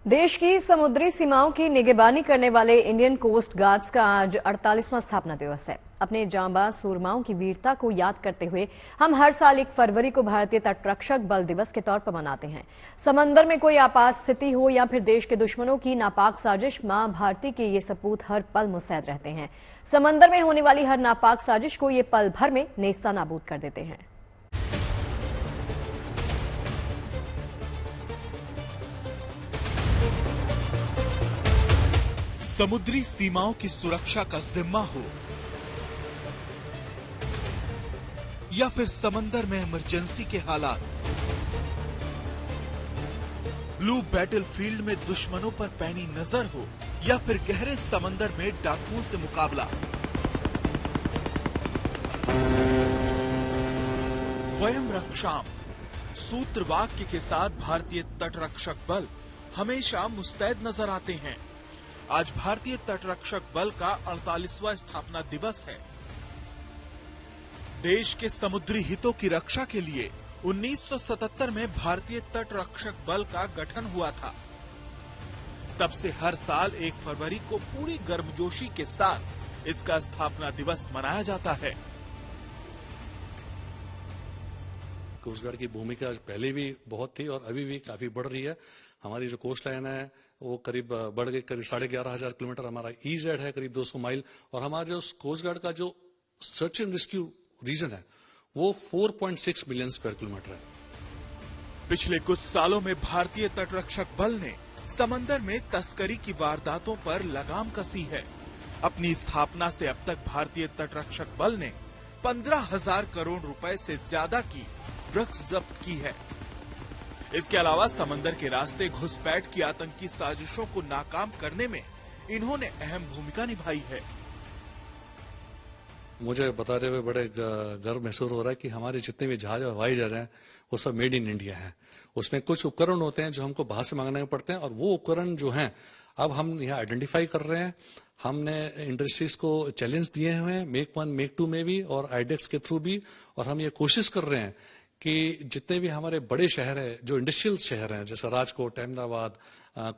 देश की समुद्री सीमाओं की निगरानी करने वाले इंडियन कोस्ट गार्ड्स का आज 48वां स्थापना दिवस है। अपने जांबाज सूरमाओं की वीरता को याद करते हुए हम हर साल 1 फरवरी को भारतीय तटरक्षक बल दिवस के तौर पर मनाते हैं। समंदर में कोई आपात स्थिति हो या फिर देश के दुश्मनों की नापाक साजिश, मां भारती के ये सपूत हर पल मुस्तैद रहते हैं। समंदर में होने वाली हर नापाक साजिश को ये पल भर में नेस्तनाबूद कर देते हैं। समुद्री सीमाओं की सुरक्षा का जिम्मा हो या फिर समंदर में इमरजेंसी के हालात, ब्लू बैटलफील्ड में दुश्मनों पर पैनी नजर हो या फिर गहरे समंदर में डाकुओं से मुकाबला, वयम रक्षाम सूत्र वाक्य के साथ भारतीय तटरक्षक बल हमेशा मुस्तैद नजर आते हैं। आज भारतीय तटरक्षक बल का 48वां स्थापना दिवस है। देश के समुद्री हितों की रक्षा के लिए 1977 में भारतीय तटरक्षक बल का गठन हुआ था। तब से हर साल 1 फरवरी को पूरी गर्मजोशी के साथ इसका स्थापना दिवस मनाया जाता है। कोस्ट गार्ड की भूमिका पहले भी बहुत थी और अभी भी काफी बढ़ रही है। हमारी जो कोस्ट लाइन है वो करीब बढ़ गई, करीब 11,500 किलोमीटर हमारा ईजेड है, करीब 200 माइल, और हमारा जो कोस्ट गार्ड का जो सर्च एंड रेस्क्यू रीजन है वो 4.6 मिलियन स्क्वायर किलोमीटर है। पिछले कुछ सालों में भारतीय तटरक्षक बल ने समंदर में तस्करी की वारदातों पर लगाम कसी है। अपनी स्थापना से अब तक भारतीय तटरक्षक बल ने 15,000 करोड़ रुपए से ज्यादा की ड्रग्स जब्त की है। इसके अलावा समंदर के रास्ते घुसपैठ की आतंकी साजिशों को नाकाम करने में इन्होंने अहम भूमिका निभाई है। मुझे बताते हुए बड़े गर्व महसूस हो रहा है कि हमारे जितने भी जहाज और हवाई जहाज हैं वो सब मेड इन इंडिया हैं। उसमें कुछ उपकरण होते हैं जो हमको बाहर से मंगाने पड़ते हैं, और वो उपकरण जो हैं अब हम यहाँ आइडेंटिफाई कर रहे हैं। हमने इंडस्ट्रीज को चैलेंज दिए हुए हैं, मेक 1 मेक 2 में भी और आईडेक्स के थ्रू भी, और हम ये कोशिश कर रहे हैं कि जितने भी हमारे बड़े शहर हैं, जो इंडस्ट्रियल शहर हैं, जैसे राजकोट, अहमदाबाद,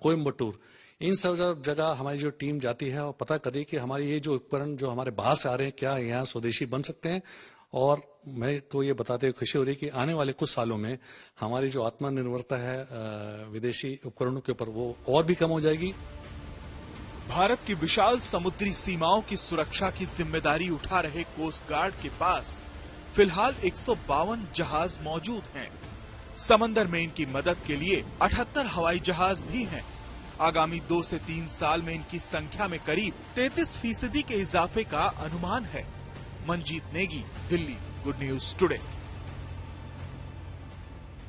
कोयम्बटूर, इन सब जगह हमारी जो टीम जाती है और पता करी कि हमारे ये जो उपकरण जो हमारे बाहर से आ रहे हैं क्या यहाँ स्वदेशी बन सकते हैं। और मैं तो ये बताते हुए खुशी हो रही है कि आने वाले कुछ सालों में हमारी जो आत्मनिर्भरता है विदेशी उपकरणों के ऊपर वो और भी कम हो जाएगी। भारत की विशाल समुद्री सीमाओं की सुरक्षा की जिम्मेदारी उठा रहे कोस्ट गार्ड के पास फिलहाल 152 जहाज मौजूद हैं। समंदर में इनकी मदद के लिए 78 हवाई जहाज भी हैं। आगामी 2 से 3 साल में इनकी संख्या में करीब 33% के इजाफे का अनुमान है। Manjeet Negi, Delhi, good news today.